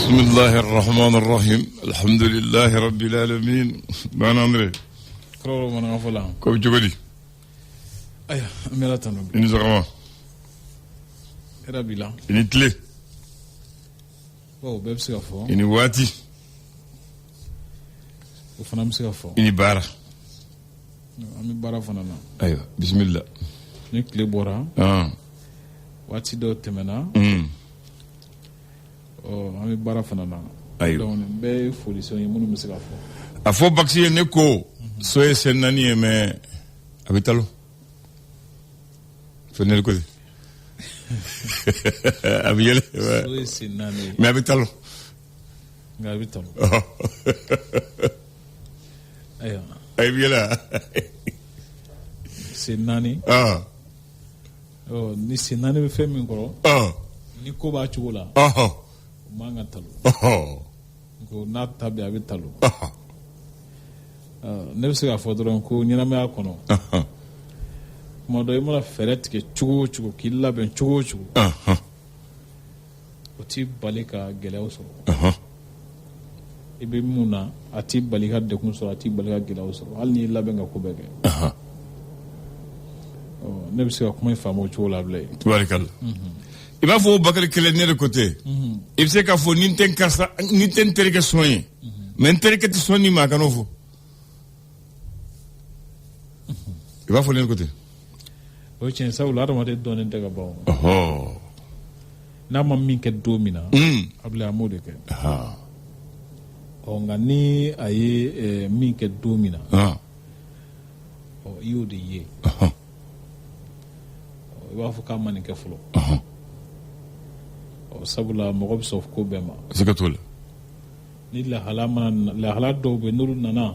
بسم الله الرحمن الرحيم الحمد لله رب العالمين بان اندري كرو من غفلا كو جوغدي ايا ميلاتانو اني زغما ربيلا اني تلي او بيبسي غفو اني واتي وفنامسي غفو اني بارا امي بارا فنانا ايوه بسم الله نيكلي بورا واتي دو تمنا ami bara fana na donc be folition yi munu misika fo a fo vaccine ne ko so e senani e me abitalo fenel ko abiyele so e senani me abitalo nga abitalo ayo abiyela senani ni senani be femi ko ni ko ba chula manga talo ko na tabi abi talo ne bɛ se k'a fɔ dɔrɔn ko ɲɛnamaya kɔnɔ kuma dɔ i mana fɛɛrɛ tigɛ cogo o cogo k'i labɛn cogo o cogo o t'i bali ka gɛlɛyaw sɔrɔ i bɛ mun na a t'i bali ka degun sɔrɔ a t'i bali ka gɛlɛyaw sɔrɔ hali n'i labɛn ka ko bɛɛ kɛ ne bɛ se ka kuma in faamu o cogo la bilen tubarikala i b'a fɔ Bakari kelen ne de côté i bɛ se k'a fɔ ni n tɛ karisa ni n tɛ n terikɛ sɔn ye mais n terikɛ tɛ sɔn ni ma a kan'o fɔ i b'a fɔ ne de côté o ye tiɲɛ sabula adamaden dɔnnen tɛ ka ban n'a ma min kɛ don min na a bila a m'o de kɛ nka ni a ye min kɛ don min na i y'o de ye i b'a fɔ k'a ma nin kɛ fɔlɔ sabula mɔgɔ bɛ sɔn ko bɛɛ ma siga t'o la ni lahala dɔw bɛ n'olu nana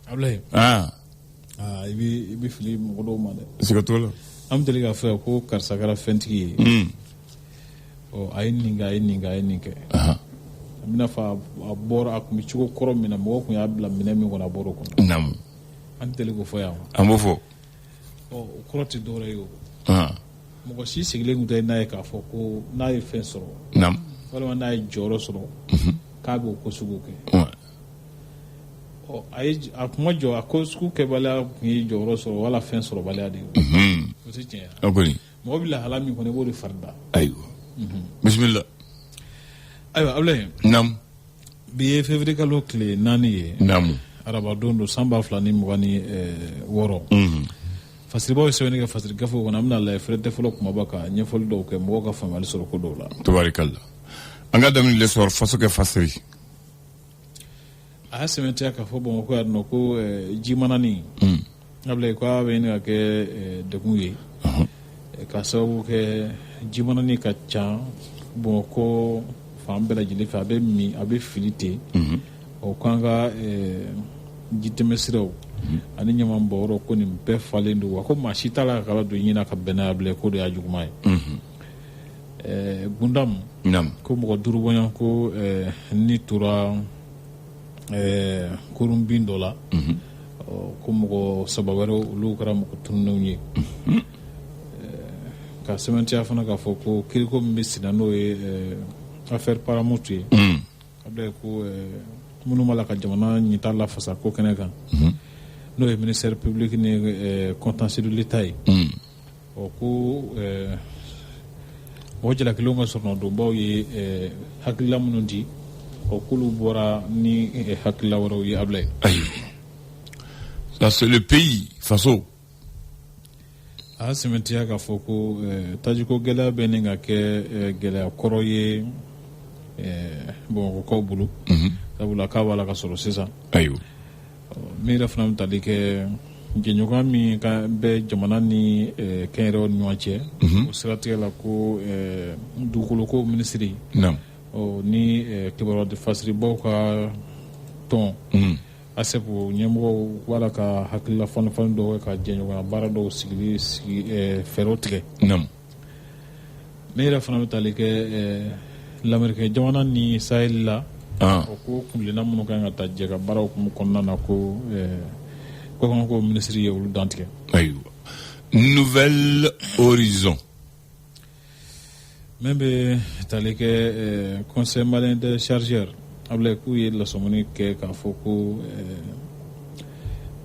Ablaye i bɛ fili mɔgɔ dɔw ma dɛ siga t'o la an bɛ deli k'a fɔ ko karisa kɛra fɛntigi ye a ye nin kɛ a ye nin kɛ a ye nin kɛ a bɛna fɔ a bɔra a tun bɛ cogo kɔrɔ min na mɔgɔ tun y'a bila minɛ min kɔnɔ a bɔra o kɔnɔ naamu an tɛ deli k'o fɔ yan an b'o fɔ o kɔrɔ tɛ dɔwɛrɛ ye o mɔgɔ si sigilen tun tɛ n'a ye k'a fɔ ko n'a ye fɛn sɔrɔ walima n'a ye jɔyɔrɔ sɔrɔ k'a b'o ko sugu kɛ a kuma jɔ a ko sugu kɛbaliya tun ye jɔyɔrɔ sɔrɔ wala fɛn sɔrɔbaliya de ye o tɛ tiɲɛ ye mɔgɔ bɛ lahala min kɔnɔ i b'o de fari da ayiwa bisimila ayiwa Ablaye bi ye février kalo tile 4 ye arabadon don san 2026 fasiribaw ye sɛbɛnni kɛ fasiri gafew kɔnɔ an bɛna lajɛ fɛrɛ tɛ fɔlɔ kumaba ka ɲɛfɔli dɔw kɛ mɔgɔw ka faamuyali sɔrɔ ko dɔw la tubarikala an ka daminɛ l'histoire faso kɛ fasiri a y'a sɛbɛntiya k'a fɔ Bamakɔ yan nɔ ko jimanani Ablaye ko a bɛ ɲini ka kɛ degun ye ka sababu kɛ jimanani ka ca Bamakɔ fan bɛɛ lajɛlen fɛ a bɛ min a bɛ fili ten o k'an ka jitɛmɛsiraw ani ɲaman bɔyɔrɔ ko nin bɛɛ falen don wa ko maa si t'a la ka kala don ɲina ka bɛn n'a ye bilen ko de y'a juguman ye Gundam ko mɔgɔ 5 bɔɲɔn ko ni tora kurunbin dɔ la ko mɔgɔ 3 wɛrɛw olu kɛra mɔgɔ tununenw ye ka sɛbɛntiya fana k'a fɔ ko kiriko min bɛ senna n'o ye affaire Paramutu ye a bɛ ko minnu b'a la ka jamana ɲita lafasa ko kɛnɛ kan n'o ye ministère public ni contentieux de l'État ye ko mɔgɔ jalakilenw ka sɔrɔnadonbaw ye hakilila minnu di k'olu bɔra ni hakilila wɛrɛw ye Ablaye ça c'est le pays faso a y'a sɛmɛntiya k'a fɔ ko tajiko gɛlɛya bɛ nin ka kɛ gɛlɛya kɔrɔ ye Bamakɔkaw bolo sabula k'a b'a la ka sɔrɔ sisan min yɛrɛ fana bɛ tali kɛ jɛɲɔgɔn min bɛ jamana ni kɛnyɛrɛw ni ɲɔgɔn cɛ o siratigɛ la ko dugukoloko minisiri ni kibaruya fasiribaw ka tɔn ASEPO ɲɛmɔgɔw b'a ka hakilila fanifani dɔw ka jɛɲɔgɔnya baara dɔw sigi fɛɛrɛw tigɛ min yɛrɛ fana bɛ tali kɛ lamɛrikɛ jamana ni Sahel la o ko kungilenna minnu kan ka taa jɛ ka baaraw kɔnɔna na ko ko ministiri ye olu dantigɛ ayiwa Nouvel Horizon Même tali kɛ conseil malien de chargeur Ablaye k'u ye lasɔmuni kɛ k'a fɔ ko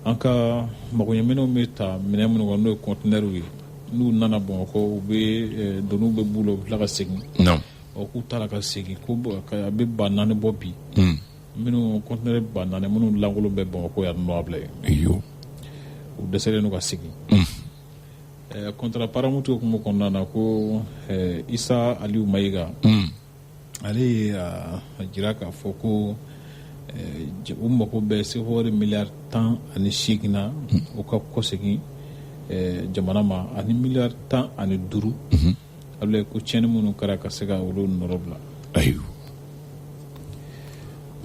an ka magoɲɛminɛw bɛ ta minɛn minnu kɔnɔ n'o ye conteneurs ye n'u nana Bamakɔ u bɛ doniw bɛ b'u la u bɛ tila ka segin k'u taara ka segin ko a bɛ ba 4 bɔ bi minnu conteneurs ba 4 minnu lankolon bɛ Bamakɔ yan nɔ Ablaye u dɛsɛlen don ka segin contrat-parametre hukumu kɔnɔna na ko Isa Aliyu Mayiga ale ye a jira k'a fɔ ko u mako bɛ sehɔri miliyari 18 na u ka kɔsegin jamana ma ani miliyari 15 Ablaye ko tiɲɛni minnu kɛra ka se ka olu nɔrɔ bila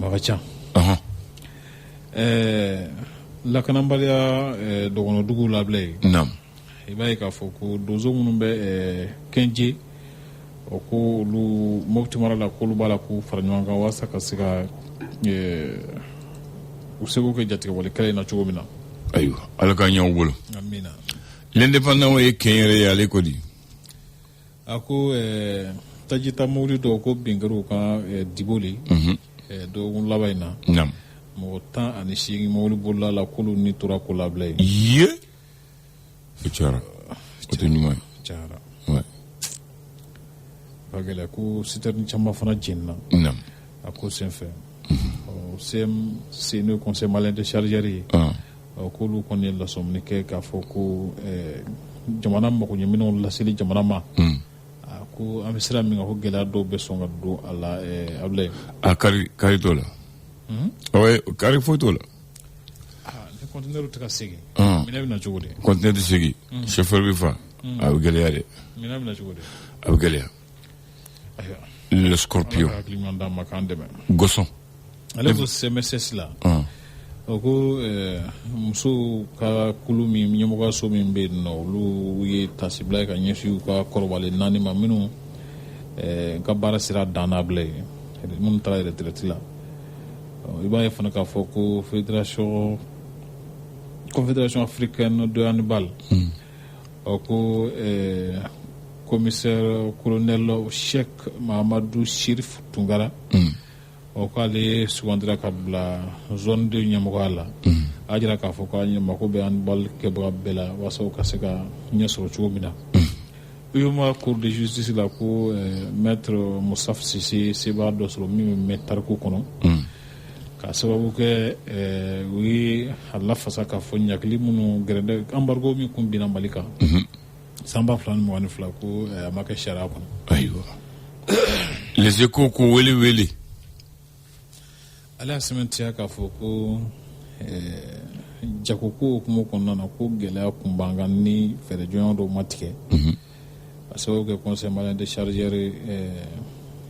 ma ka ca lakanabaliya dɔgɔnɔduguw la Ablaye i b'a ye k'a fɔ ko donso minnu bɛ Kɛnje ko olu Mopti mara la k'olu b'a la k'u fara ɲɔgɔn kan walasa ka se ka u seko kɛ jatigɛwale kɛlɛ in na cogo min na ayiwa ala ka ɲɛ u bolo amina l'indépendant ye kɛnyɛrɛ ye ale ko di a ko tajita mobili dɔw ko binkɛr'u ka diboli dɔgɔkun laban in na mɔgɔ 18 mobili bolila la k'olu ni tora ko la Ablaye ye o cayara o tɛ ɲuman ye cayara ka gɛlɛ ko citerne caman fana jenina a ko senfɛ CMC n'o conseil malien de chargeurs ye k'olu kɔni ye lasɔmini kɛ k'a fɔ ko jamana magoɲɛminɛw laseli jamana ma ko an bɛ sira min kan ko gɛlɛya dɔw bɛ sɔn ka don a la Ablaye kari t'o la kari foyi t'o la ni conteneur tɛ ka segin minɛ bɛ na cogo di conteneur tɛ segin chauffeur bɛ fa a bɛ gɛlɛya dɛ minɛ bɛ na cogo di a bɛ gɛlɛya le scorpion Gosson ale ko CMSS la o ko musow ka kulu min ɲɛmɔgɔyaso min bɛ yen nɔ olu ye tasibila ka ɲɛsin u ka kɔrɔbalen 4 ma minnu ka baara sera dan na Ablaye minnu taara retraite la i b'a ye fana k'a fɔ ko confédération africaine de handball ko commissaire colonel Cheikh Mahamadou Chérif Tungara k'ale sugandira ka bila zone 2 ɲɛmɔgɔya la a jira k'a fɔ k'ale mako bɛ handball kɛbaga bɛɛ la walasa u ka se ka ɲɛ sɔrɔ cogo min na UEMOA cour de justice la ko maître Moussaf Sise seba dɔ sɔrɔ min bɛ mɛn tariku kɔnɔ ka sababu kɛ u ye a lafasa k'a fɔ ɲagili minnu gɛrɛndɛ embargo min kun binna Mali kan san 2022 ko a ma kɛ sariya kɔnɔ ayiwa les échos ko wele ale y'a sɛmɛntiya k'a fɔ ko jagoko hukumu kɔnɔna na ko gɛlɛya kun b'an kan ni fɛɛrɛ jɔnya dɔw ma tigɛ a sababu kɛ conseil malien de chargeurs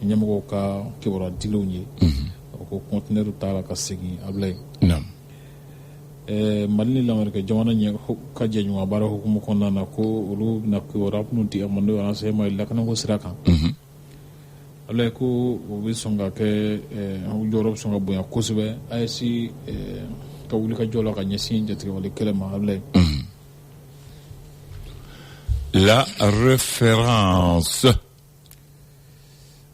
ɲɛmɔgɔw ka kibaruya dilenw ye ko conteneur taara ka segin Ablaye Mali ni lamɛnnikɛ jamana ka jɛɲɔgɔn baara hukumu kɔnɔna na ko olu bɛna kibaruya minnu di amando renseignement lakanako sira kan Ablaye ko u bɛ sɔn ka kɛ u jɔyɔrɔ bɛ sɔn ka bonya kosɛbɛ AES ka wuli ka jɔ la ka ɲɛsin jatigɛwale kɛlɛ ma Ablaye la référence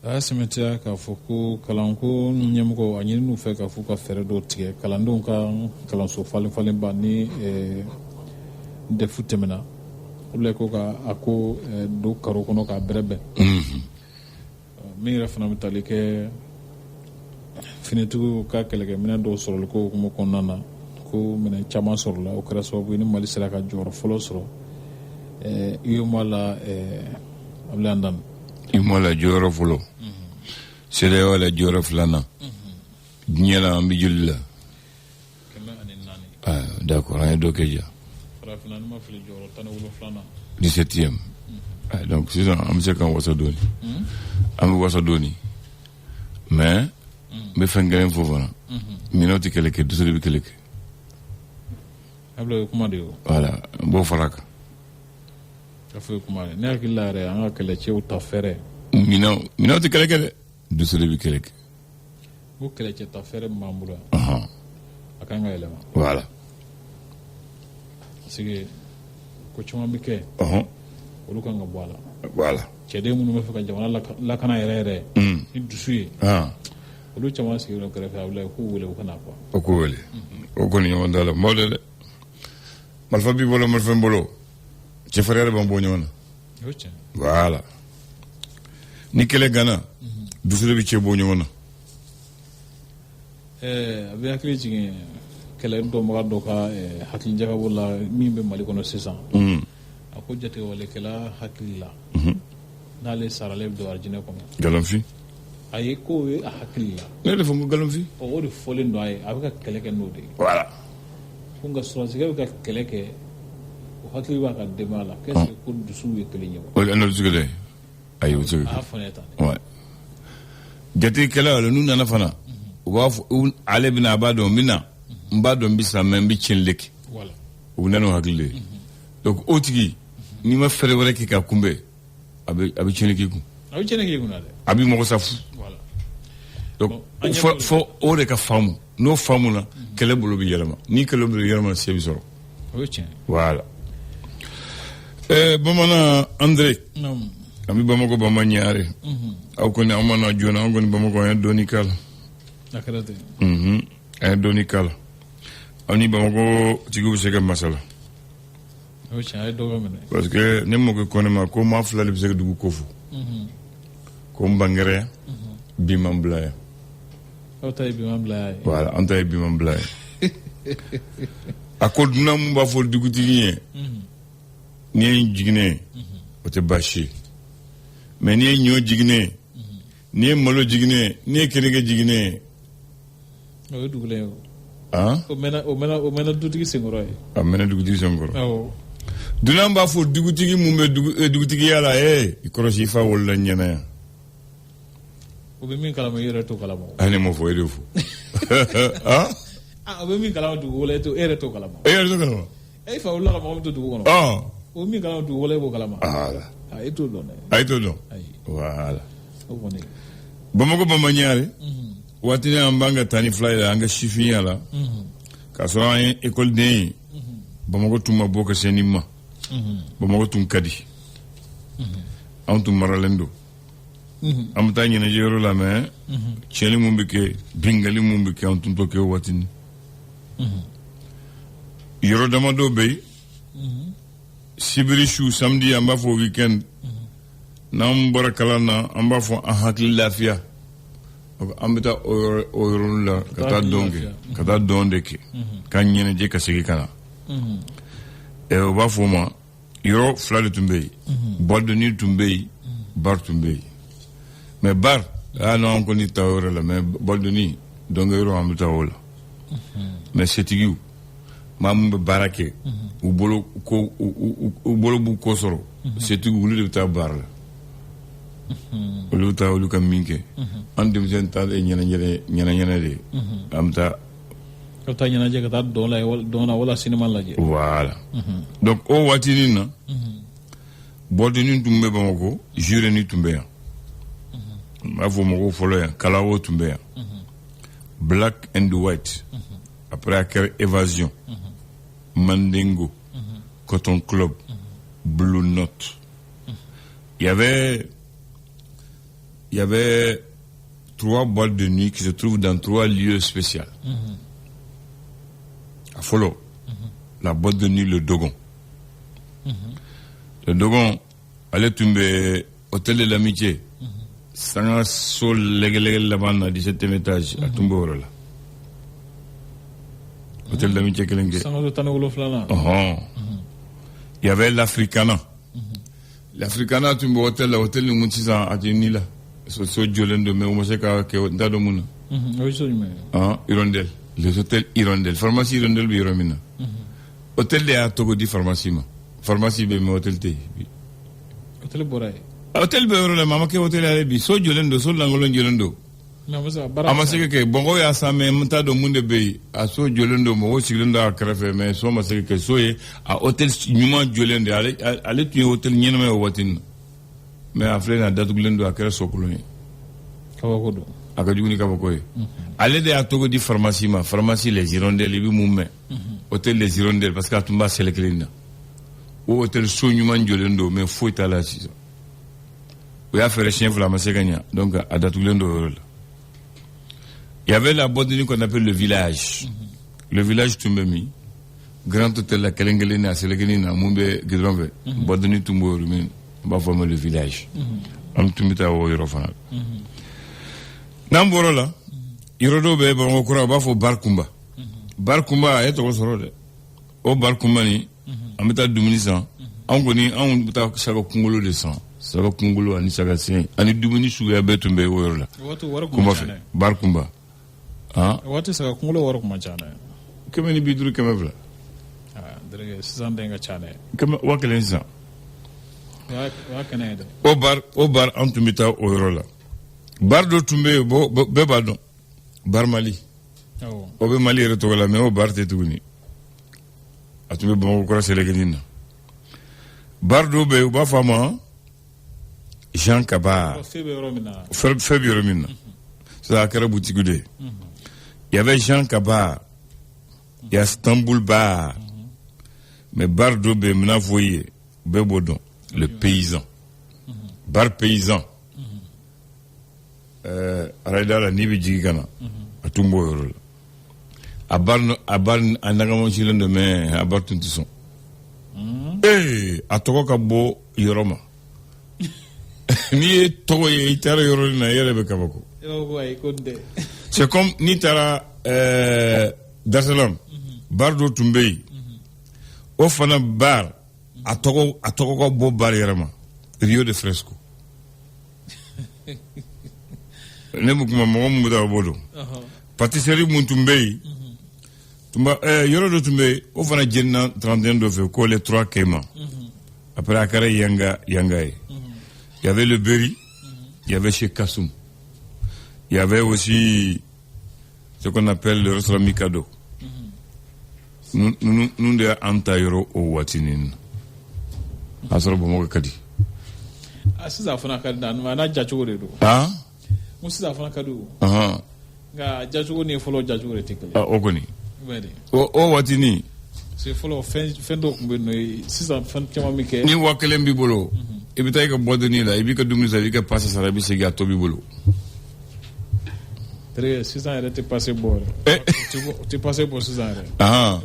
a y'a sɛmɛntiya k'a fɔ ko kalanko ɲɛmɔgɔ a ɲininiw fɛ k'a fɔ ka fɛɛrɛ dɔw tigɛ kalandenw ka kalanso falen-falenba ni defu tɛmɛna Ablaye ko a ko don karo kɔnɔ k'a bɛrɛbɛn min yɛrɛ fana bɛ tali kɛ finitigiw ka kɛlɛkɛminɛ dɔw sɔrɔli ko hukumu kɔnɔna na ko minɛn caman sɔrɔla o kɛra sababu ye ni Mali sera ka jɔyɔrɔ fɔlɔ sɔrɔ UEMOA la Ablaye Andane UEMOA la jɔyɔrɔ fɔlɔ CEDEAO la jɔyɔrɔ filanan diɲɛ la an bɛ joli la 104 d'accord an ye dɔ kɛ ja farafinna ni ma fili jɔyɔrɔ 17 17e donc sisan an bɛ se k'an wasa dɔɔni an bɛ wasa dɔɔni mais n bɛ fɛn kelen fɔ fana minɛw tɛ kɛlɛ kɛ dusu de bɛ kɛlɛ kɛ Ablaye kuma de ye o voilà n b'o fara a kan ka fɔ kuma de ne hakili la yɛrɛ an ka kɛlɛcɛw ta fɛrɛ minɛw tɛ kɛlɛ kɛ dɛ dusu de bɛ kɛlɛ kɛ ko kɛlɛcɛ ta fɛrɛ min b'an bolo yan a kan ka yɛlɛma voilà parce que ko caman bɛ kɛ olu kan ka bɔ a la voilà cɛden minnu bɛ fɛ ka jamana lakana yɛrɛ ni dusu ye olu caman sigilen kɛrɛfɛ a wula k'u wele u kana quoi o k'u wele o kɔni ɲɔgɔn t'a la maaw de dɛ marifa b'i bolo marifa in bolo cɛfarinya de b'an bɔ ɲɔgɔn na voilà ni kɛlɛ ganna dusu de bɛ cɛ bɔ ɲɔgɔn na a bɛ hakili jigin kɛlɛ dɔnbaga dɔ ka hakilijakabɔ la min bɛ Mali kɔnɔ sisan a ko jatigɛwalekɛla hakili la n'ale sara ale bɛ don arijinɛ kɔnɔ galonfin a ye ko ye a hakili la ne de fɔ n ko galonfin o de fɔlen don a ye a bɛ ka kɛlɛ kɛ n'o de ye voilà ko nka sɔrɔsikɛ bɛ ka kɛlɛ kɛ o hakili b'a ka denbaya la qu'est-ce que ko dusuw ye kelen ye o n'o tɛ dɛ ayi o tɛ a y'a fɔ ne tan ouais jatigɛkɛla n'u nana fana u b'a fɔ ale bɛna a b'a dɔn n bɛna n b'a dɔn n bɛ sa mais n bɛ tiɲɛli kɛ voilà u bɛ na n'o hakili de ye donc o tigi n'i ma fɛɛrɛ wɛrɛ kɛ ka kunbɛn a bɛ tiɲɛli k'i kun a bɛ tiɲɛli k'i kun na dɛ a b'i mago sa fu donc fɔ o de ka faamu n'o faamu na kɛlɛ bolo bɛ yɛlɛma ni kɛlɛ bolo yɛlɛma se bɛ sɔrɔ o ye tiɲɛ voilà bamanan André an bɛ Bamakɔ bamanan ɲare aw kɔni aw ma na joona an kɔni Bamakɔ an ye dɔɔnin k'a la a kɛra ten an ye dɔɔnin k'a la aw ni Bamakɔ tigiw bɛ se ka masala o ye tiɲɛ a ye dɔ ka minɛ parce que ne mɔkɛ ko ne ma ko maa fila de bɛ se ka dugu ko fɔ ko n bangɛrɛ bi man bila yan aw ta ye bi man bila yan voilà an ta ye bi man bila yan a ko dunan mun b'a fɔ dugutigi ye n'i ye n jiginnen ye o tɛ baasi ye mais n'i ye ɲɔ jiginnen ye n'i ye malo jiginnen ye n'i ye kenike jiginnen ye o ye dugulen ye o mɛnna dutigi senkɔrɔ ye a mɛnna dugutigi senkɔrɔ awɔ dunan b'a fɔ dugutigi mun bɛ dugutigiya la i kɔrɔsi i fa wolola ɲɛna yan o bɛ min kalama i yɛrɛ t'o kalama hali ne m'o fɔ e de fɔ o bɛ min kalama dugu wɛrɛ e yɛrɛ t'o kalama e yɛrɛ t'o kalama e fa wolola ka mɔgɔ min to dugu kɔnɔ o min kalama dugu wɛrɛ e b'o kalama e t'o dɔn dɛ a ye t'o dɔn voilà o kɔni Bamakɔ bamaɲare waati an b'an ka taa ni fila ye an ka sifinya la k'a sɔrɔ an ye école den ye Bamakɔ tun ma bɔ ka se nin ma Bamakɔ tun ka di anw tun maralen don an bɛ taa ɲɛnajɛ yɔrɔ la mais tiɲɛli mun bɛ kɛ bingali mun bɛ kɛ an tun t'o kɛ o waati yɔrɔ damadɔ bɛ yen sibiri su samedi an b'a fɔ weekend n'an bɔra kalan na an b'a fɔ an hakili lafiya an bɛ taa o yɔrɔ la ka taa dɔn kɛ ka taa dɔn de kɛ ka ɲɛnajɛ ka segin ka na o b'a fɔ o ma yɔrɔ fila de tun bɛ yen boîte de nuit tun bɛ yen bar tun bɛ yen mais bar an kɔni taa o yɔrɔ la mais boîte de nuit dɔnkɛ yɔrɔ an bɛ taa o la mais setigiw maa mun bɛ baara kɛ u bolo b'u kɔ sɔrɔ setigiw olu de bɛ taa baara la olu taa olu ka min kɛ an denmisɛn ta ɲɛnɛ de an bɛ taa ka taa ɲɛnajɛ ka taa dɔn la wala sinima lajɛ voilà donc o waatinin na bɔdeni tun bɛ Bamakɔ jureni tun bɛ yan n b'a fɔ mɔgɔw fɔlɔ yan kalawo tun bɛ yan black and white après a kɛra évasion Mandingo Cotton Club Blue Note il y avait 3 boîtes de nuit qui se trouvent dans 3 lieux spéciaux. À Folo, la boîte de nuit Le Dogon. Le Dogon, allait tomber hôtel de l'amitié. Sanga sol légal là-bas à 17e étage à Tumborola. Hôtel de l'amitié Kelenge. Il y avait l'Africana. L'Africana tombe hôtel de Moutisa à Tinila. So jolendo mais on sait que ndado muna Hirondelle les hôtels Hirondelle pharmacie Hirondelle bi romina hôtel de a Togo di pharmacie be me hôtel te hôtel boray hôtel be ro le mama ke hôtel ale bi so jolendo so langolo jolendo amase ke bongo ya sa me mtado munde be a so jolendo mo sigilendo a krefe mais so ma se ke so ye a hôtel nyuma jolendo ale tu hôtel nyene me watin mais afle na datugulen do akere sokolo ni kabako do akajuguni kabako ye ale de a Togo di pharmacie les Hirondelles bi mumme hôtel les Hirondelles parce que atumba selekelina o hôtel so nyuma njolendo mais faut ta la sisa il a fait le chien flamassé gagnant. Donc, à Datoulendo. Il y avait la Bodini qu'on appelle le village. Le village Tumbemi. Grand hôtel, la Kalengelina, Seleganina, Mumbe, Gidronve. Bodini Tumbo, on va former le village. On tumita au Yorofana. Namboro là, Irodo be, on va ba fo Barkumba. Barkumba, est au sorode. Au Barkumba ni, en mettant 2100. On connaît, on mettant chaque Congolo de sang. Chaque Congolo, ani chaque sien. Ani dumuni suga betumbe au Yorola. Comment fait? Barkumba. Ah? What is a Congolo work machana? Comment ni bidru kemevla? Ah, there is something a channel. Comment, what can I say? What can I do? Au bar, on tumita au Yorola. Bar do tumbe, bebadon. Bar Mali. Oh. Obe Mali retola, mais au bar tetuni. A tumbe bon, quoi, c'est les bar do be, ba fama. Jean Kaba. Fabio Romina. C'est la cara boutique de. Il y avait Jean Kaba. Il y a Istanbul Bar. Mais Bar Dobé, maintenant, vous voyez, Bebodon, le paysan. Bar paysan. Raida la Nibi Djigana. A Tumbo Yorola. A Bar, Anagamon Chilen de Main, a Bar Tuntisson. Eh, a Toko Kabo Yoroma. Ni Togo Itara Yorona, Yerebe Kabako. C'est comme Nitara Dar es Salaam. Bar do Tumbei. O fana bar a togo ko bo bar yarama. Rio de Fresco. Ne mu kuma mo mu da bodo. Patisserie mun Tumbei. Tumba yoro do Tumbei o fana jenna 31 do fe ko les 3 Caïmans. Après Akara Yanga. Il y avait le Berry, il y avait chez Kassoum. Il y avait aussi ce qu'on appelle le restaurant Mikado. Nous de Antayoro au Watinin. Asoro Bomoga Kadi. Asisa fana kada na jachore do. Ah? Musisa fana kadu. Aha. Ga jachore ne follow jachore tekele. Ah, ogoni. Very. O Watini. C'est follow fendo kumbe sisa fan chama mike. Ni wakele mbibolo. Ibita ka bodoni la, ibika dumisa ibika passa sarabi se gato bibolo. Très 6 ans était passé bon. Tu passé pour 6 ans. Ah.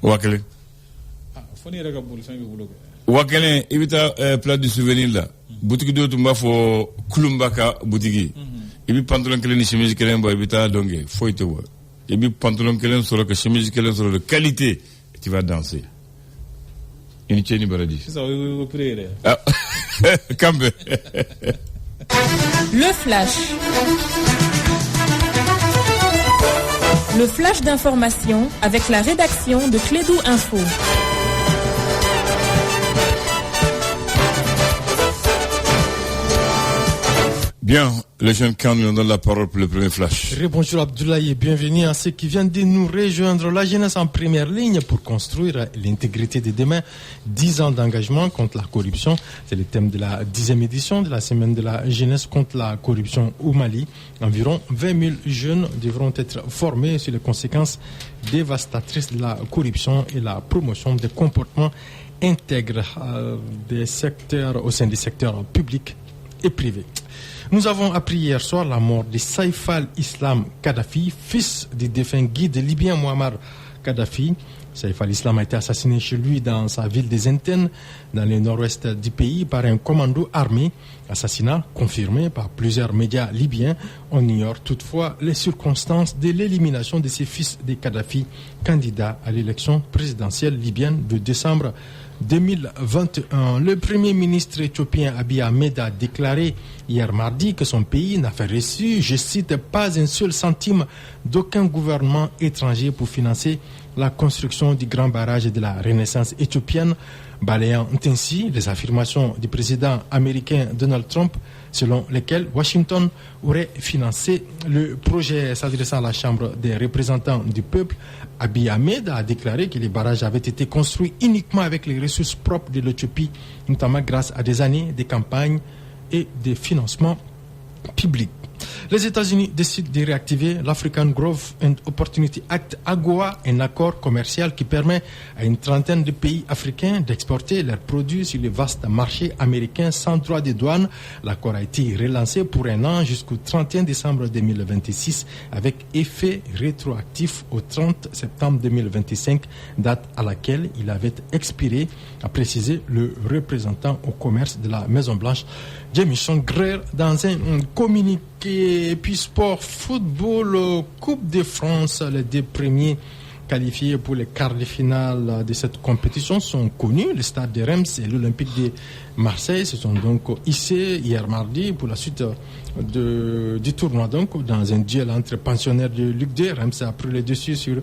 Wakele. Ah, foni rega bol fin bibolo. Wakele ibita plat du souvenir là. Boutique do tumba fo Kulumbaka boutique. Ibi pantalon kelen chemise kelen ba ibita donge foite wa. Ibi pantalon kelen solo que chemise kelen solo de qualité et tu vas danser. Une tieni baradi. C'est ça vous prier. Ah. Cambe. Le flash. Le flash d'information avec la rédaction de Clédou Info. Bien, les jeunes quand nous donnent la parole pour le premier flash. Bonjour Abdoulaye et bienvenue à ceux qui viennent de nous rejoindre. La jeunesse en première ligne pour construire l'intégrité de demain. 10 ans d'engagement contre la corruption. C'est le thème de la 10e édition de la semaine de la jeunesse contre la corruption au Mali. Environ 20 000 jeunes devront être formés sur les conséquences dévastatrices de la corruption et la promotion des comportements intègres des secteurs, au sein des secteurs publics et privés. Nous avons appris hier soir la mort de Saïf al-Islam Kadhafi, fils du défunt guide libyen Muammar Kadhafi. Saïf al-Islam a été assassiné chez lui dans sa ville des Enten, dans le nord-ouest du pays, par un commando armé. Assassinat confirmé par plusieurs médias libyens. On ignore toutefois les circonstances de l'élimination de ces fils de Kadhafi, candidats à l'élection présidentielle libyenne de décembre 2021. Le premier ministre éthiopien Abiy Ahmed a déclaré hier mardi que son pays n'a fait reçu, je cite, pas un seul centime d'aucun gouvernement étranger pour financer la construction du grand barrage de la Renaissance éthiopienne, balayant ainsi les affirmations du président américain Donald Trump selon lesquelles Washington aurait financé le projet. S'adressant à la Chambre des représentants du peuple, Abiy Ahmed a déclaré que les barrages avaient été construits uniquement avec les ressources propres de l'Éthiopie, notamment grâce à des années de campagne et de financement public. Les États-Unis décident de réactiver l'African Growth and Opportunity Act AGOA, un accord commercial qui permet à une trentaine de pays africains d'exporter leurs produits sur le vaste marché américain sans droit de douane. L'accord a été relancé pour un an jusqu'au 31 décembre 2026 avec effet rétroactif au 30 septembre 2025, date à laquelle il avait expiré, a précisé le représentant au commerce de la Maison-Blanche, Jamieson Greer, dans un communiqué. Et puis sport, football, Coupe de France, les deux premiers qualifiés pour les quarts de finale de cette compétition sont connus. Le Stade de Reims et l'Olympique de Marseille se sont donc hissés hier mardi pour la suite du tournoi, donc dans un duel entre pensionnaires de Ligue 2. Reims a pris le dessus sur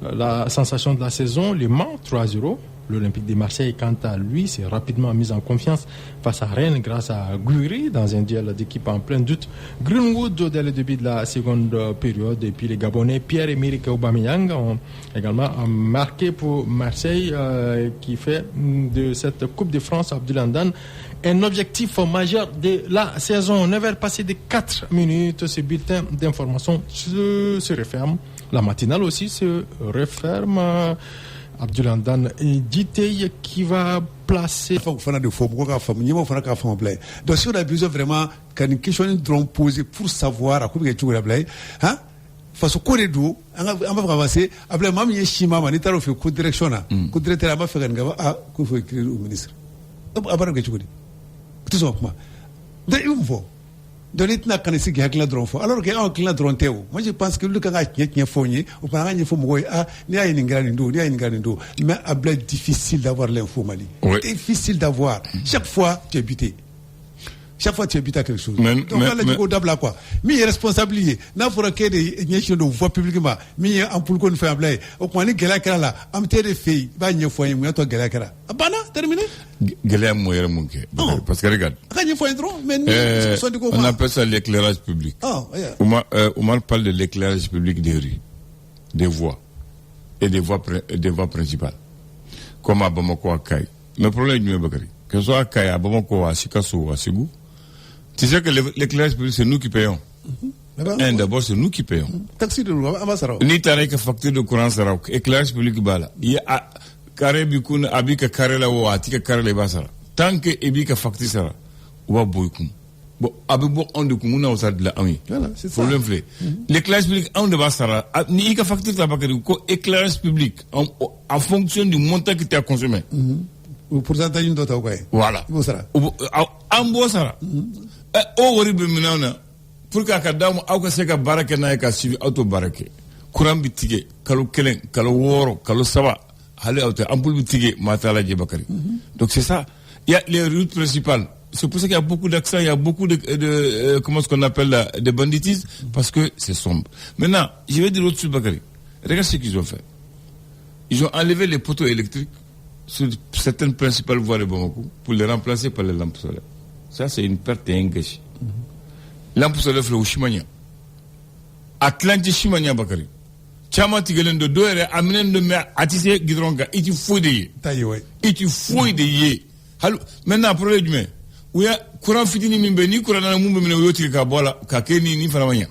la sensation de la saison, le Mans 3-0. L'Olympique de Marseille, quant à lui, s'est rapidement mis en confiance face à Rennes grâce à Glury dans un duel d'équipe en plein doute. Greenwood dès le début de la seconde période, et puis les Gabonais Pierre-Emerick Aubameyang ont également marqué pour Marseille, qui fait de cette Coupe de France Abdoulandan un objectif majeur de la saison. 9h passées de 4 minutes, ce bulletin d'information se referme. La matinale aussi se referme. Abdoulandan Djitey qui va placer. Donc si on a besoin vraiment qu'une question posée pour savoir à quoi tu veux appeler, hein? Face au corridor, on va avancer. Après, même si Shima m'a dit qu'il faut coup de direction, coup de directeur m'a fait un gars, ah, qu'il faut écrire au ministre. Après, qu'est-ce que tu dis? Tout ça, moi. D'ailleurs, il faut. Donc, il n'y a qu'un signe qui a drone fort. Alors qu'il y a un client drone théo. Moi, je pense que le gars qui est fourni, ou par exemple, il faut me dire, ah, il y a une grande indo, il y a une grande indo. Mais à bled difficile d'avoir l'info Mali. Oui. Difficile d'avoir. Chaque fois, tu es buté. Chaque fois, tu es buté à quelque chose. Donc, là, tu go d'abord quoi. Mais il est responsable. N'a pas qu'il y ait des gens de voix publiquement. Mais il y a un poule qu'on fait un bled. Au point de Galakara là, un petit de filles, va y avoir un toi Galakara. Ah, bah, terminé. Parce que regarde, on appelle ça l'éclairage public. Omar parle de l'éclairage public des rues, des voies et des voies principales, comme à Bamako à Kaye. Le problème du Bakari, que ce soit à Kaye, à Bamako, à Sikasso ou à Ségou, tu sais que l'éclairage public, c'est nous qui payons. D'abord, c'est nous qui payons. Taxi de loi, ni t'as que facture de courant, éclairage public, bala. Il y a carré bikun abika carré la ou atika carré les basara tant que ebika facture sara wa boykum bon abibo on de kumuna au de la ami voilà c'est ça problème flé l'éclairage public on de basara ni ka facture ta bakari ko éclairage public en fonction du montant que tu as consommé ou pourcentage d'autre quoi voilà bosara en bosara o wori be minana pour ka damu au ka seka barake na ka suivi auto barake courant bitige kalo kelen kalo woro kalo saba. Donc c'est ça. Il y a les routes principales. C'est pour ça qu'il y a beaucoup d'accents, il y a beaucoup de comment ce qu'on appelle là, de banditisme, parce que c'est sombre. Maintenant, je vais dire autre chose, Bakary. Regarde ce qu'ils ont fait. Ils ont enlevé les poteaux électriques sur certaines principales voies de Bamako pour les remplacer par les lampes solaires. Ça, c'est une perte et un gâchis. Lampes solaires, c'est au Chimania. Atlantique Chimania, Bakary. Chama tigelendo doere amenendo me atise gidronga iti foude iti foude halu maintenant problème du mais ouya courant fitini mimbe ni courant na mumbe mena yoti ka bola ka keni ni faramanya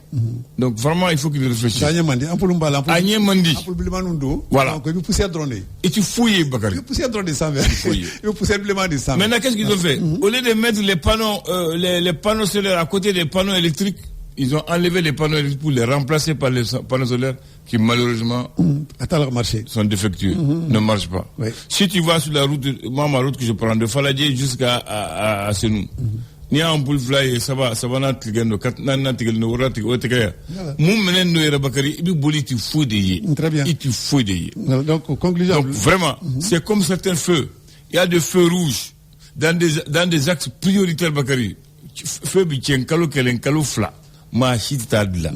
donc vraiment il faut qu'il réfléchisse anyemandi ampulu mbala anyemandi ampulu bilimanundo voilà donc il poussière drone iti fouye Bakary poussière drone ça il poussière biliman de ça maintenant qu'est-ce qu'ils ont fait au lieu de mettre les panneaux les panneaux solaires à côté des panneaux électriques. Ils ont enlevé les panneaux électriques pour les remplacer par les panneaux solaires qui malheureusement sont défectueux, ne marchent pas. Oui. Si tu vas sur la route, moi ma route que je prends de Faladje jusqu'à Senou, il y a un boule fly, ça va n'attigendo, n'attigendo, otekaya. Mon menen no era Bakary, il boli tu fouille de yé. Très bien. Et tu fouille de yé. Donc conclusion. Donc vraiment, c'est comme certains feux. Il y a des feux rouges dans des axes prioritaires Bakary. Feu bitien kalo kelen kalo fla. Ma hit tadla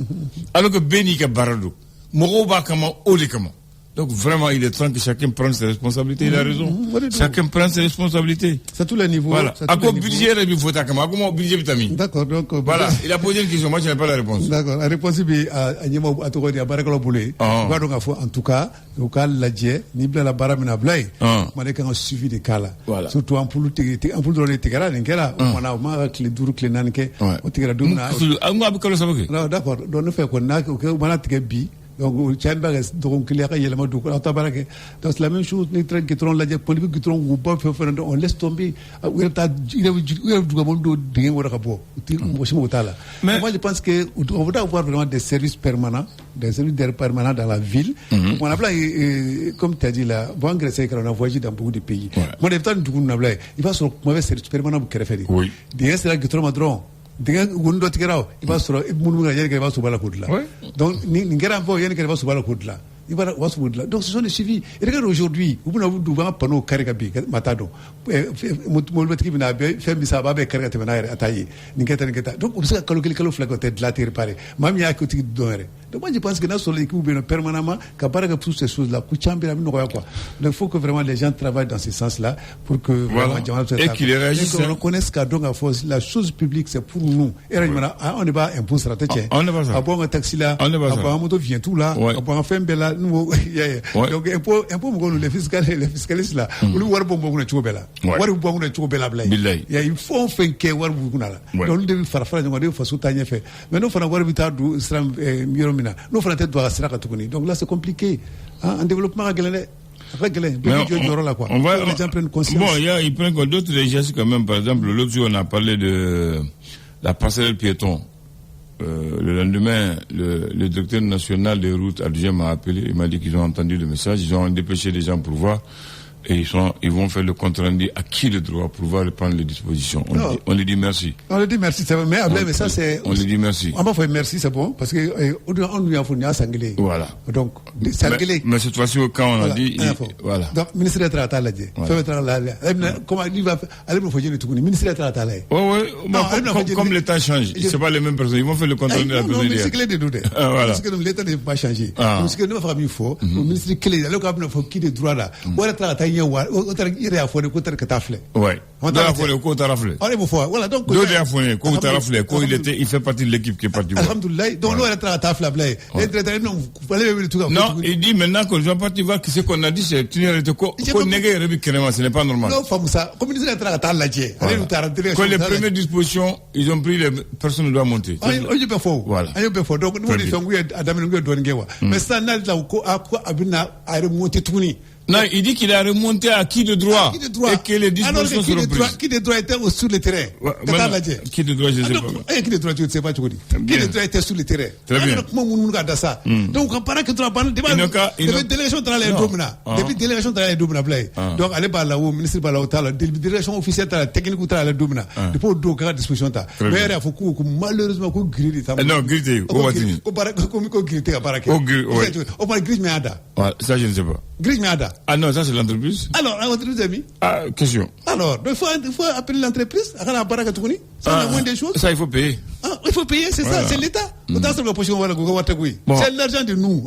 alors que beni ka barado mogo ba kama ole kama Donc vraiment, il est temps que chacun prenne ses responsabilités. Il a raison. Chacun prend ses responsabilités. C'est à tous les niveaux. Voilà. À quoi budget il faut à comment budget vitamine. D'accord. Donc voilà. Il a posé une question. Moi, je n'ai pas la réponse. D'accord. La réponse est à Nyemo à Togodi à Barakalo Boulé. En tout cas, au cas l'adje, ni bla la baramina blay. Moi, quand on suivi des cas là. Voilà. Surtout en poule dans les tegara, n'engela. On a au moins clé dure clé nanke. On tegara dumna. Non, d'accord. Donc nous fait qu'on a au moins bi. Donc, Chamber donc il y a également donc c'est la même chose. Les trains qui tournent la diapositive qui tournent on laisse tomber. Il mais moi je pense que on va avoir vraiment des services permanents, dans la ville. On a plein, comme tu as dit là, bon Grèce qu'on a voyagé dans beaucoup de pays. Moi les temps du coup il va sur mauvais service permanent pour faire. Oui. Des là qui tournent madron. Il va sur donc donc ce sont des suivis. Et regarde aujourd'hui, vous pouvez vous un panneau caricabé, matado. Donc on sait que le flag de la terre pareil. Mamie a côté d'honneur. Donc moi je pense que dans ce l'équipe permanemment, qu'apparaît toutes ces choses-là, donc il faut que vraiment les gens travaillent dans ce sens-là pour que et qu'ils réagissent. On reconnaisse qu'à donc la chose publique c'est pour nous. Et on n'est pas impôt stratégique. On n'est pas ça. Un taxi là, un moto vient tout là, un fait bella. Donc impôt les fiscalistes là, nous voir bon na chobela. Voir bon na chobela blay. Il faut faire que voir beaucoup là. Donc nous devons faire de façon tanya fait. Mais nous faisons voir vita du stram miromina. Nous faisons tête doit sera katuni. Donc là c'est compliqué. En développement réglé. On va les gens prennent conscience. Bon, ils prennent d'autres gestes quand même. Par exemple, l'autre jour on a parlé de la passerelle piéton. Le lendemain, le directeur national des routes adjoint m'a appelé, il m'a dit qu'ils ont entendu le message, ils ont dépêché les gens pour voir, et ils vont faire le compte rendu à qui le droit pour pouvoir prendre les dispositions. On lui dit merci. On lui dit merci, c'est vrai, mais ça c'est... On lui dit merci. On va faire merci, c'est bon, parce que on lui a fourni à Sanglé. Voilà. Donc, Sanglé. Mais cette fois-ci, quand on a dit... Voilà. Donc, ministre de l'État l'a dit. Comment il va aller me faire le tout, ministre de l'État l'a dit. Oui, comme l'État change, c'est pas les mêmes personnes, ils vont faire le compte rendu à la personne. Non, mais c'est clé de doute. Parce que l'État n'est pas changé. Parce que nous, il faut, le ministre clé, alors qu'on a fait qui des droits là. Ouais. Voilà, donc. Il fait partie de l'équipe qui est partie. Alhamdoulilah. Donc, nous, non, il dit maintenant que je vais partir voir ce qu'on a dit, c'est ce n'est pas normal. Non, comme ça, comme ils quand les premières dispositions, ils ont pris les personnes doivent monter. Voilà. Donc, nous, ils sont mais ça n'a pas remonté tout. Non, il dit qu'il a remonté à qui de droit et que les dispositions sont reprises. Qui de droit était sur le terrain. Qui de droit, je ne sais pas. Qui de droit, je ne sais pas. Qui de droit était sur le terrain. Très bien. Donc, on parle que tu as parlé de délégation dans les domina. Depuis délégation dans les domina. Donc, allez par là-haut, ministre par là-haut, délégation officielle dans la technique dans les domina. Depuis au dos, grande disposition. Mais il faut que malheureusement, qu'on grille. Non, grille, on va tenir. On grille à Baraké. On va grille, mais Ada. Ça, je ne sais pas. Grille, mais Ada. Ah non, ça c'est l'entreprise. Alors, l'entreprise ami. Ah, question. Alors, il faut appeler l'entreprise. Ça, c'est la moindre des choses. Ça, il faut payer. Il faut payer, c'est ça, c'est l'État. C'est l'argent de nous.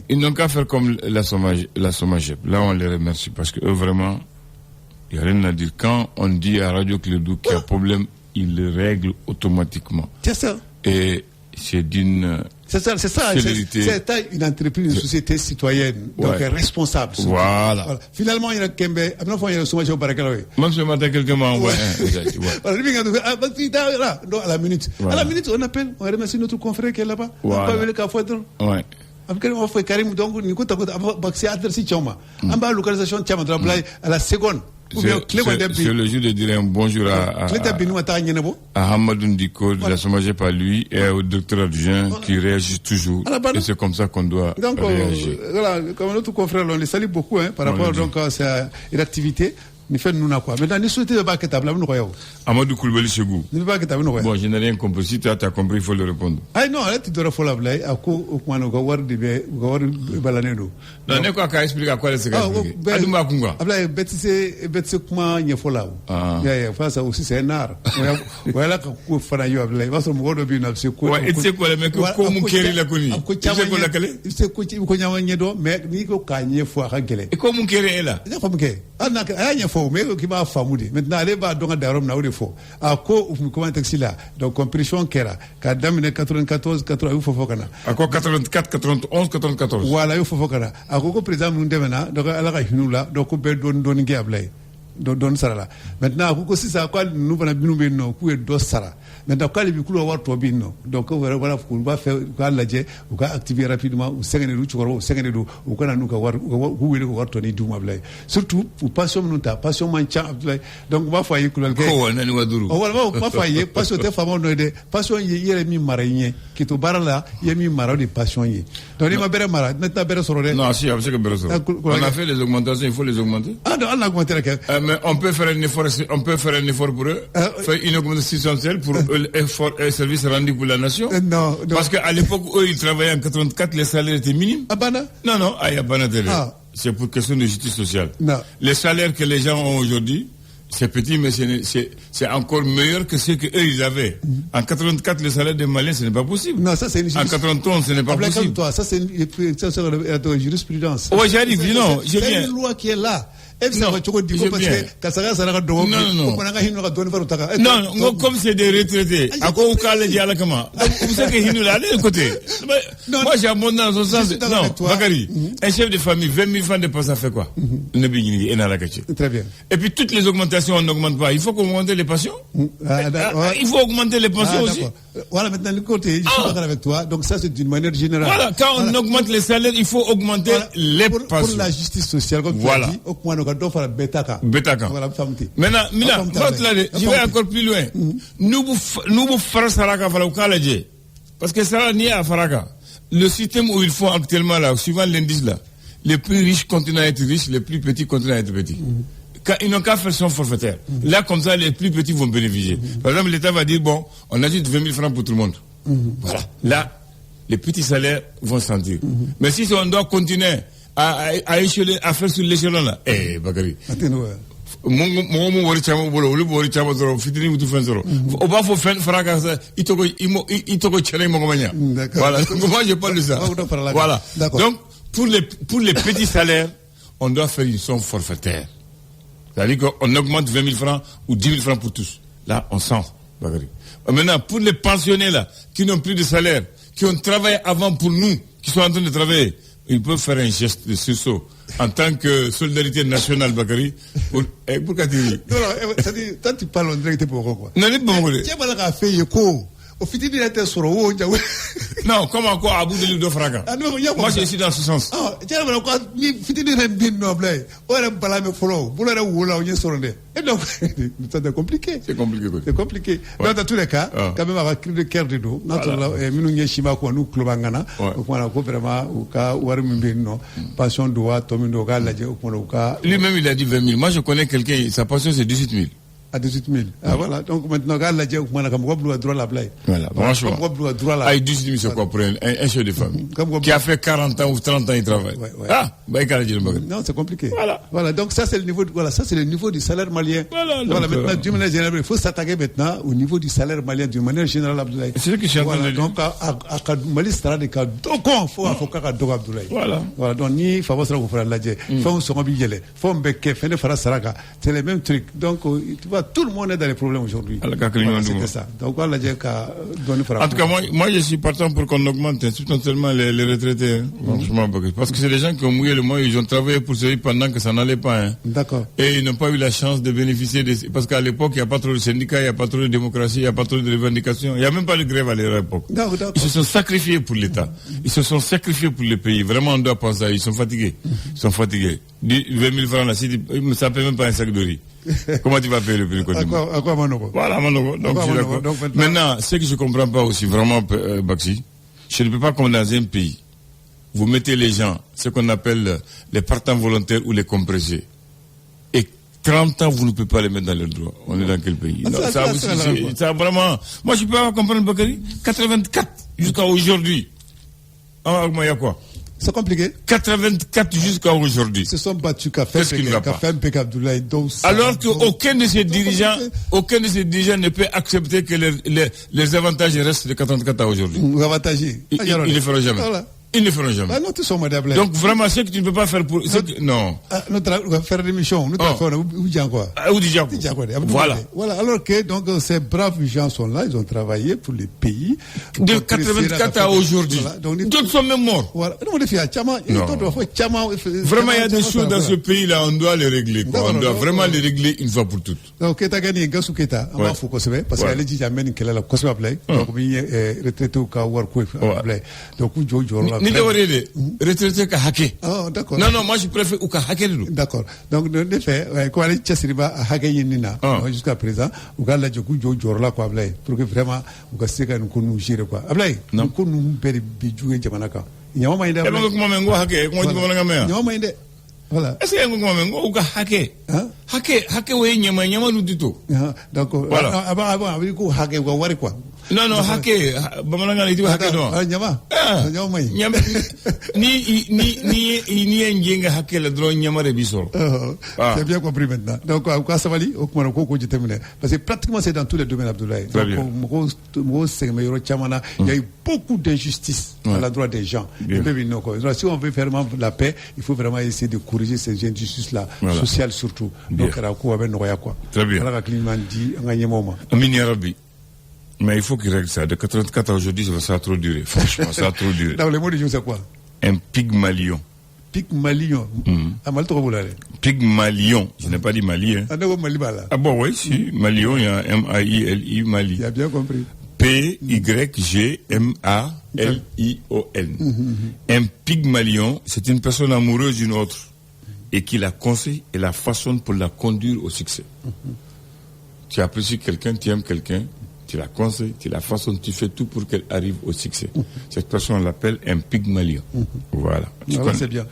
Ils n'ont qu'à faire comme la SOMAGEP. Là, on les remercie parce que eux, vraiment, il n'y a rien à dire. Quand on dit à Radio Clédou qu'il y a un problème, ils le règlent automatiquement. C'est ça. Et c'est d'une... C'est ça. C'est une entreprise, une société citoyenne, donc responsable. Voilà. Finalement, il y a Kembe. Après, il y a le chômage au Barakaloé. Même ce matin, quelqu'un m'a envoyé. À la minute. À la minute, on appelle, on remercie notre confrère qui est là-bas. On va le Cafouadron. Ouais. Après, on fait Karim, donc, c'est adressé Tchama. En bas, localisation Tchama, à la seconde. C'est le jour de dire un bonjour à Hamadou Ndiko de la SOMAGEP à lui et au docteur adjoint qui réagit toujours. Et c'est comme ça qu'on doit réagir. Voilà, comme notre confrère, on les salue beaucoup par rapport donc, à cette activité. ni fait nous na quoi maintenant ni souhaiter pas que table nous quoi Amadou Koulibaly Chegou. ni pas que table nous quoi Bon, je n'ai rien compris. Si tu as compris, il faut le répondre. ah non là tu dois faire la ako okumano ko war de be ko war balane do Non, ne quoi qu'à expliquer à quoi c'est expliquer. Aduma Kunga. abla betise kuma nyefola ya fasa aussi c'est un art voilà ko fana yo abla parce que mo do bi na c'est ko ouais c'est quoi le mec ko mu keri la koni c'est ko la kale c'est ko nyama nyedo mais ni ko ka nyefo ha gele et ko mu keri est là ya ko mu ke ana ka nyefo mais ki ba famude maintenant ale ba donga darom na wode fo ako comment taxi là donc compréhension kera ka damine 94 80 fo kana ako 84 91 94 voilà yo fo kana ako ko président mun demena donc ala ka hinula donc be don ngi ablay don sara maintenant ako ko sisa ko nous bana binu be no ku e do sara maintenant ko ali bi kulo warto bi no donc voilà ko ba fait ko la je ko ka activer rapidement ou sengene du choro ou sengene du ou kana nu ka war ko wele ko warto ni duma ablay surtout pour passion nous ta passion mancha ablay donc ba fa yikulo ke ko nani waduru o wala ba fa ye passion te famo no de passion yere mi maranye ki to barala ye mi maro de passion yi donc ni ma bere mara maintenant bere soro de non si avec bere soro on a fait les augmentations il faut les augmenter ah non on a augmenté mais on peut faire un effort pour eux faire une augmentation substantielle pour l'effort et service rendu pour la nation non parce qu'à l'époque où ils travaillaient en 84 les salaires étaient minimes non ayabana c'est pour question de justice sociale les salaires que les gens ont aujourd'hui c'est petit, mais c'est encore meilleur que ce qu'eux ils avaient. En 84, le salaire des Maliens, ce n'est pas possible. Non, ça c'est une En 91, ce n'est pas possible. Toi, ça c'est une jurisprudence. Oui, j'arrive, non, je viens. C'est une loi qui est là. Non, comme c'est des retraités, à quoi vous calez dialakama? Vous savez que Hinou là, de côté. Moi, j'ai abondé dans ce sens. Non, Bakary, un chef de famille, 20 000 francs de poste, ça fait quoi? Très bien. Et puis, toutes les augmentations, on n'augmente pas. Il faut augmenter les pensions. Il faut augmenter les pensions aussi. Voilà, maintenant, le côté, je suis d'accord avec toi. Donc, ça, c'est d'une manière générale. Voilà, quand on augmente les salaires, il faut augmenter les pensions. Pour la justice sociale, comme tu as dit, Betaka. Maintenant, je vais encore plus loin. Nous Farasaraka Falaukalajé. Parce que ça n'y a Faraka. Le système où ils font actuellement là, suivant l'indice là, les plus riches continuent à être riches, les plus petits continuent à être petits. Ils n'ont qu'à faire son forfaitaire. Là, comme ça, les plus petits vont bénéficier. Par exemple, l'État va dire, bon, on ajoute 20 000 francs pour tout le monde. Voilà. Là, les petits salaires vont sentir. Mais si on doit continuer à échelon, à faire sur l'échelon là, Bakary. Mon wari chama bolo olu wari chama zoro fitini mutu fen zoro o ba fo fen fraka ça itoko chene mo gomanya voilà donc moi je parle de ça voilà donc pour les petits salaires on doit faire une somme forfaitaire, c'est-à-dire qu'on augmente 20 000 francs ou 10 000 francs pour tous. Là on sent Bakary. Maintenant pour les pensionnés là qui n'ont plus de salaire, qui ont travaillé avant pour nous, qui sont en train de travailler, ils peuvent faire un geste de sursaut en tant que solidarité nationale, Bakary. Pourquoi tu dis? Non, c'est-à-dire, toi tu parles en direct pour quoi? Non, tu as fait écho. Au final, il était sur le non, comment quoi, à bout de l'île de Fraga? Moi, je suis dans ce sens. Ah, tu as quoi? Il est bien noble. On a pas la follow. Vous l'avez ou là, on y est sur le nez. Et donc, c'est compliqué. C'est compliqué, quoi. C'est compliqué. Dans tous les cas, quand même, avec le cœur de dos, naturellement, et nous, nous, Shima, quoi, nous, Klobangana, on a vraiment, au cas où on passion doit, Tomindoga, la lui-même, il a dit 20 000. Moi, je connais quelqu'un, sa passion, c'est 18 000. À 18 000. Ah, voilà. Donc, maintenant, regarde la dieu, comment on a droit à la blague. Voilà. Franchement. Ah, 18 000, c'est quoi pour un chef de famille? Qui a fait 40 ans ou 30 ans, il travaille. Ah, bah, non, c'est compliqué. Voilà. Voilà. Donc, ça, c'est le niveau, voilà, ça, c'est le niveau du salaire malien. Voilà. Maintenant, d'une manière générale, il faut s'attaquer maintenant au niveau du salaire malien, d'une manière générale, Abdoulaye. C'est ce que je suis en train de dire. Donc, à Mali, c'est un cas d'aucun, faut qu'à Doga Abdoulaye. Voilà. Voilà. Donc, ni, faut voir pour la dieu. Faut se mobiliser. Faut un becquet, faut faire saraka. C'est les mêmes trucs. Donc, tu vois, tout le monde est dans les problèmes aujourd'hui. Voilà, c'est ça. Donc, on l'a dit qu'à donner. En tout cas, moi, je suis partant pour qu'on augmente substantiellement les retraités. Franchement, parce que c'est des gens qui ont mouillé le mois, ils ont travaillé pour ce pendant que ça n'allait pas. D'accord. Et ils n'ont pas eu la chance de bénéficier parce qu'à l'époque, il n'y a pas trop de syndicats, il n'y a pas trop de démocratie, il n'y a pas trop de revendications. Il n'y a même pas de grève à l'époque. Ils se sont sacrifiés pour l'État. Ils se sont sacrifiés pour le pays. Vraiment, on doit penser à eux. Ils sont fatigués. 20 000 francs là, ça ne paie même pas un sac de riz. Comment tu vas payer le prix? À quoi Manoko? Voilà, Manoko. Donc, je suis d'accord. Maintenant, ce que je ne comprends pas aussi, vraiment, Baxi, je ne peux pas, comme dans un pays, vous mettez les gens, ce qu'on appelle les partants volontaires ou les compressés, et 30 ans, vous ne pouvez pas les mettre dans le droit. On est dans quel pays? Non, ça vraiment... Moi, je peux pas comprendre, Bakary. 84 jusqu'à aujourd'hui. Ah, il y a quoi? C'est compliqué. 84 jusqu'à aujourd'hui. Ils se sont battus qu'à faire Mpeka Abdoulaye. Alors qu'aucun de ces dirigeants ne peut accepter que les avantages restent de 84 à aujourd'hui. Les avantages. Ils ne le feront jamais. Voilà. Ils ne feront jamais. Donc vraiment, ce que tu ne peux pas faire pour... Non. Nous allons faire l'émission. Nous allons faire quoi? Voilà. Voilà. Alors que donc, ces braves gens sont là, ils ont travaillé pour les pays. De 84 à aujourd'hui. D'autres sont même morts. Voilà. Vraiment, il y a des choses dans ce pays-là, on doit les régler. On doit vraiment les régler une fois pour toutes. Donc, Keta Gani, Gassou Keta, on va faut parce qu'elle dit jamais qu'elle a la Kosova Play. Donc, il est retraité au Kawarkou Play. Donc, ni de warede retraité ka hake. Oh d'accord. Non, moi je préfère ou ka hake. D'accord. Donc de fait, quoi les tchasriba hake yinina jusqu'à présent, ou ga la joku jor quoi Ablay pour que vraiment ou ka seka nous nous gérer quoi. Ablay, nous nous peri biju e jamanaka. Nyama maïda. E bango kuma mengo hake, ko mo nga mea. Nyama maïda. Voilà. Est-ce que kuma mengo ou ka hake? Hake we nyama lu dito. D'accord. Voilà. Avant avec ko hake wa wari quoi. Non, hake, bamalanga ni hake no. Nyama. Nyama mai. Nyama ni njenga hake la drone nyama de bisoro. C'est bien compris maintenant. Donc quoi ça va li au kuma ko je termine parce que pratiquement c'est dans tous les domaines Abdoulaye. Donc il y a eu beaucoup d'injustice à l'endroit des gens. Si on veut faire la paix, il faut vraiment essayer de corriger ces injustices là, sociales surtout. Donc quoi. Très bien. Amini Arabi. Mais il faut qu'il règle ça. De 84 à aujourd'hui, ça va trop durer. Franchement, ça va trop durer. Dans les mots de Dieu, c'est quoi? Un Pygmalion. Pygmalion. Pygmalion. Je n'ai pas dit Mali. Hein. Ah bon, oui, si. Malion, il y a M-A-I-L-I, Mali. Tu as bien compris. P-Y-G-M-A-L-I-O-N. Un Pygmalion, c'est une personne amoureuse d'une autre et qui la conseille et la façonne pour la conduire au succès. Tu apprécies quelqu'un, tu aimes quelqu'un, tu la conseilles, tu la façonnes, tu fais tout pour qu'elle arrive au succès. Cette personne, on l'appelle un Pygmalion. Voilà. Voilà, c'est bien.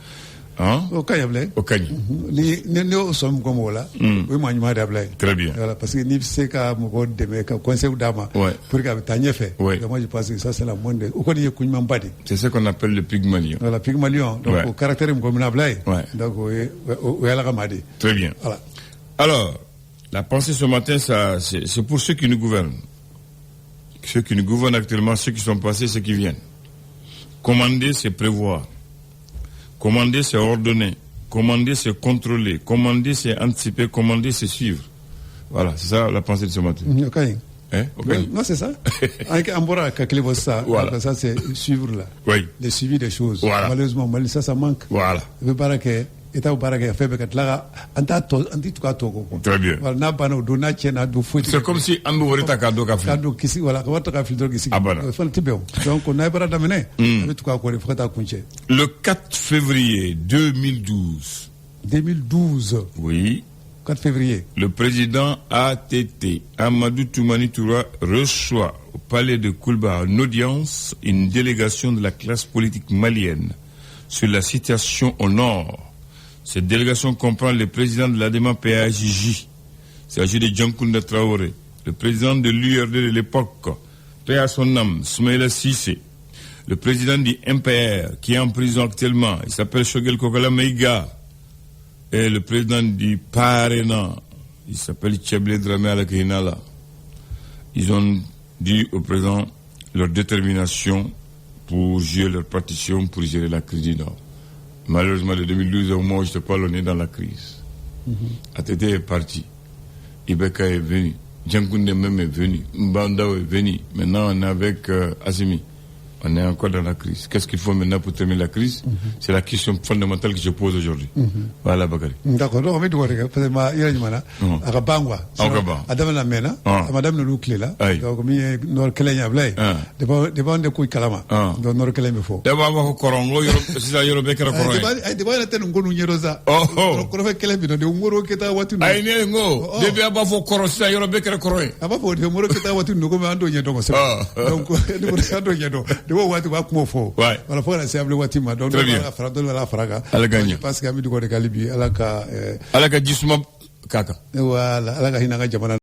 Hein? Au Kanyable. Au Kany. Nous sommes comme là. Oui, moi, je m'adapte. Très bien. Voilà, parce que ni c'est qu'à mon de mes conseils d'ama. Ouais. Pour qu'à t'en fait. Ouais. Moi, je pense que ça, c'est la moindre. Au Kony, il y a badi. C'est ce qu'on appelle le Pygmalion. Voilà, Pygmalion. Donc, au caractère comme la blague. Ouais. Donc, oui, la ramadi. Très bien. Voilà. Alors, la pensée ce matin, ça, c'est pour ceux qui nous gouvernent. Ceux qui nous gouvernent actuellement, ceux qui sont passés, ceux qui viennent. Commander, c'est prévoir. Commander, c'est ordonner. Commander, c'est contrôler. Commander, c'est anticiper. Commander, c'est suivre. Voilà, c'est ça la pensée de ce matin. Okay. Non, c'est ça. Voilà. Ça, c'est suivre là. Oui. Le suivi des choses. Voilà. Malheureusement, ça manque. Voilà. Très bien. C'est comme si on ouvrait ta cadeau café. Le 4 février 2012. 2012. Oui. 4 février. Le président ATT, Amadou Toumani Toura, reçoit au palais de Koulba en audience une délégation de la classe politique malienne sur la situation au nord. Cette délégation comprend le président de l'ADEMA PAJJ, il s'agit de Djankounda Traoré, le président de l'URD de l'époque, paix à son âme, Smaïla Sissé, le président du MPR qui est en prison actuellement, il s'appelle Shogel Kokala Meiga, et le président du Parena, il s'appelle Tcheble Dramé Alakinala. Ils ont dit au président leur détermination pour jouer leur partition pour gérer la crise du Nord. Malheureusement, de 2012, au moment où je te parle, on est dans la crise. ATT est parti. Ibeka est venu. Djankounda même est venu. Mbandao est venu. Maintenant, on est avec Assimi. On est encore dans la crise. Qu'est-ce qu'il faut maintenant pour terminer la crise? C'est la question fondamentale que je pose aujourd'hui. Voilà, Bakary. D'accord. Donc, on va dire que ma iranimana, Arabangwa, Adam la mena, Madame le Louclé là, donc, Nord Kelenya Blay, devant de Kouy Kalama, dans Nord Kelem Fo. D'abord, Corongo, c'est la Yorobekera Coron. Devant la tête, on connaît Rosa. Oh, Corové Kelem, de Umuro Keta Watu. Aïe, non, depuis avant, faut corroser la Yorobekera Coron. Avant, de Umuro Keta Watu, nous comme Ando Yadon. Donc, nous Ando Yadon. De Watu Wakmofo. Voilà, pour la simple Watima. Donc, la Fraga. Elle gagne. Parce qu'à Midou de Calibi, Alaka Jisma k'a kan voilà ala ka hinɛ an ka jamana